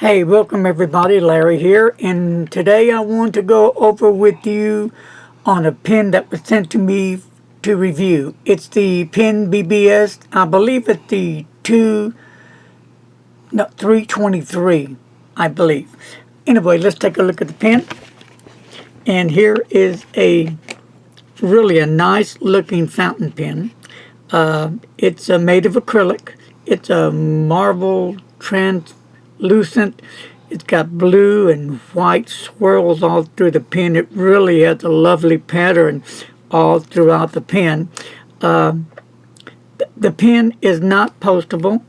Hey, welcome everybody, Larry here, and today I want to go over with you on a pen that was sent to me to review. It's the Pen BBS. I believe it's the 323, I believe. Anyway, let's take a look at the pen. And here is really a nice looking fountain pen. It's made of acrylic. It's a marble translucent. It's got blue and white swirls all through the pen. It really has a lovely pattern all throughout the pen. The pen is not postable,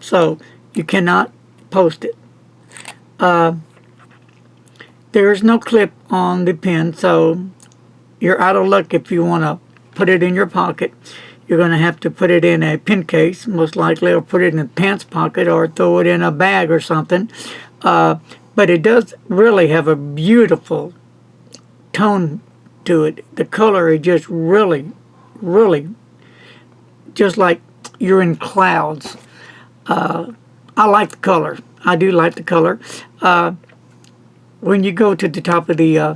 so you cannot post it. There's no clip on the pen, so you're out of luck if you want to put it in your pocket. You're going to have to put it in a pen case, most likely, or put it in a pants pocket, or throw it in a bag or something. But it does really have a beautiful tone to it. The color is just really, just like you're in clouds. I like the color. I do like the color. When you go to the top of the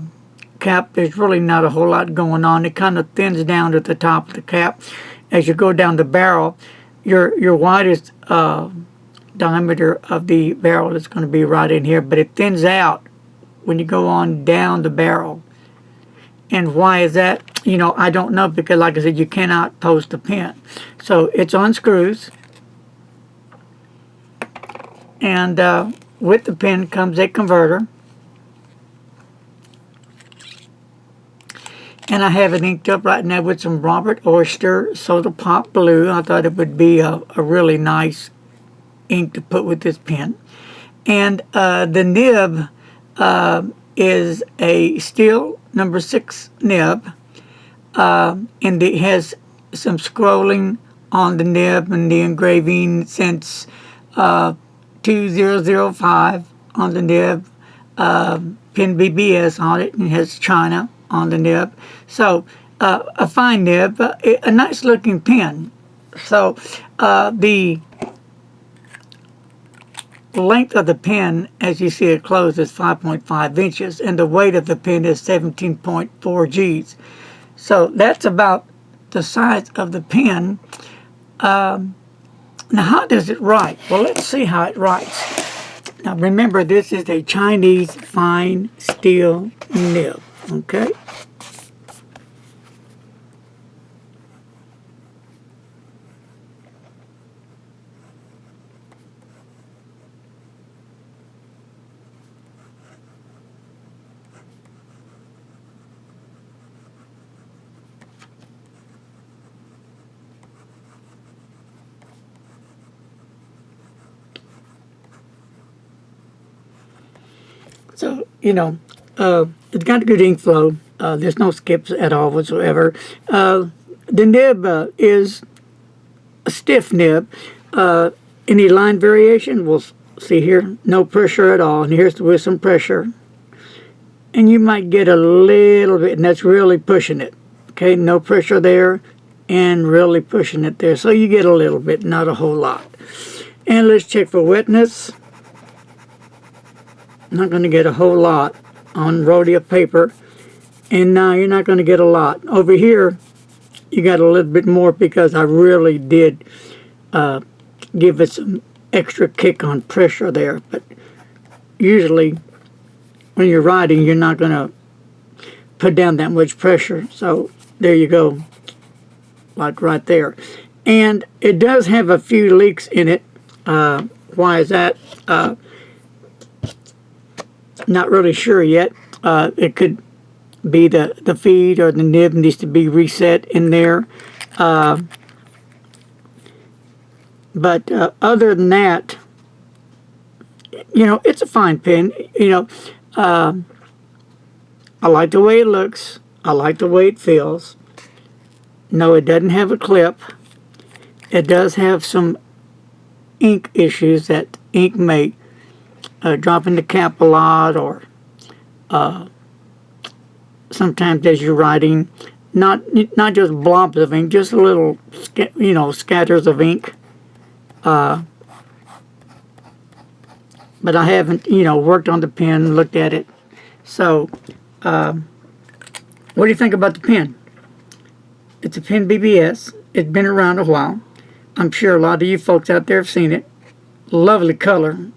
cap, there's really not a whole lot going on. It kind of thins down to the top of the cap. As you go down the barrel, your widest diameter of the barrel is going to be right in here, but it thins out when you go on down the barrel. And why is that? You know, I don't know, because like I said, you cannot post the pen. So it's on screws. And with the pen comes a converter. And I have it inked up right now with some Robert Oyster Soda Pop Blue. I thought it would be a really nice ink to put with this pen. And the nib is a steel number 6 nib. And it has some scrolling on the nib and the engraving since 2005 on the nib. Pen BBS on it, and it has China on the nib. So a fine nib, a nice looking pen. So the length of the pen, as you see it closed, is 5.5 inches, and the weight of the pen is 17.4 G's. So that's about the size of the pen. Now, how does it write? Well, let's see how it writes. Now, remember, this is a Chinese fine steel nib, okay? So, you know, it's got a good ink flow. There's no skips at all whatsoever. The nib is a stiff nib. Any line variation, we'll see here, no pressure at all. And here's with some pressure. And you might get a little bit, and that's really pushing it. Okay, no pressure there, and really pushing it there. So you get a little bit, not a whole lot. And let's check for wetness. Not going to get a whole lot on rhodia paper, and now you're not going to get a lot over here. You got a little bit more because I really did give it some extra kick on pressure there. But usually when you're writing, you're not going to put down that much pressure. So there you go, like right there. And it does have a few leaks in it. Why is that? Not really sure yet. It could be the feed, or the nib needs to be reset in there. But other than that, you know, it's a fine pen. You know, I like the way it looks. I like the way it feels. No, it doesn't have a clip. It does have some ink issues that ink may drop in the cap a lot, or sometimes as you're writing, not just blobs of ink, just a little, you know, scatters of ink. but I haven't, worked on the pen, looked at it. So, what do you think about the pen? It's a Pen BBS. It's been around a while. I'm sure a lot of you folks out there have seen it. Lovely color.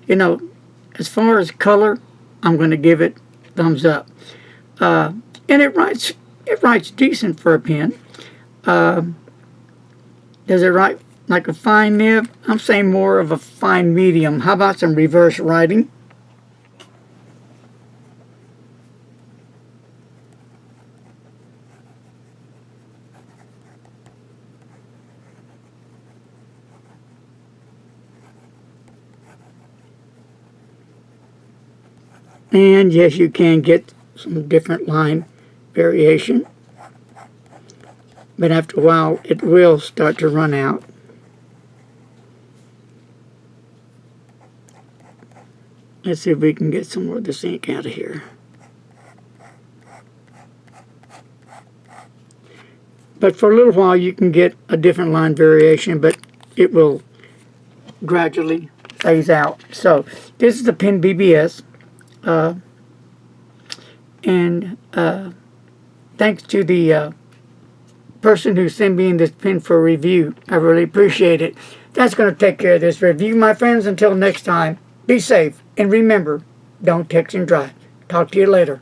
As far as color, I'm going to give it thumbs up. And it writes decent for a pen. Does it write like a fine nib? I'm saying more of a fine medium. How about some reverse writing? And yes, you can get some different line variation, but after a while it will start to run out. Let's see if we can get some more of this ink out of here. But for a little while you can get a different line variation, but it will gradually phase out. So this is the Pen BBS. Thanks to the person who sent me in this pen for review. I really appreciate it. That's going to take care of this review, my friends. Until next time, be safe. And remember, don't text and drive. Talk to you later.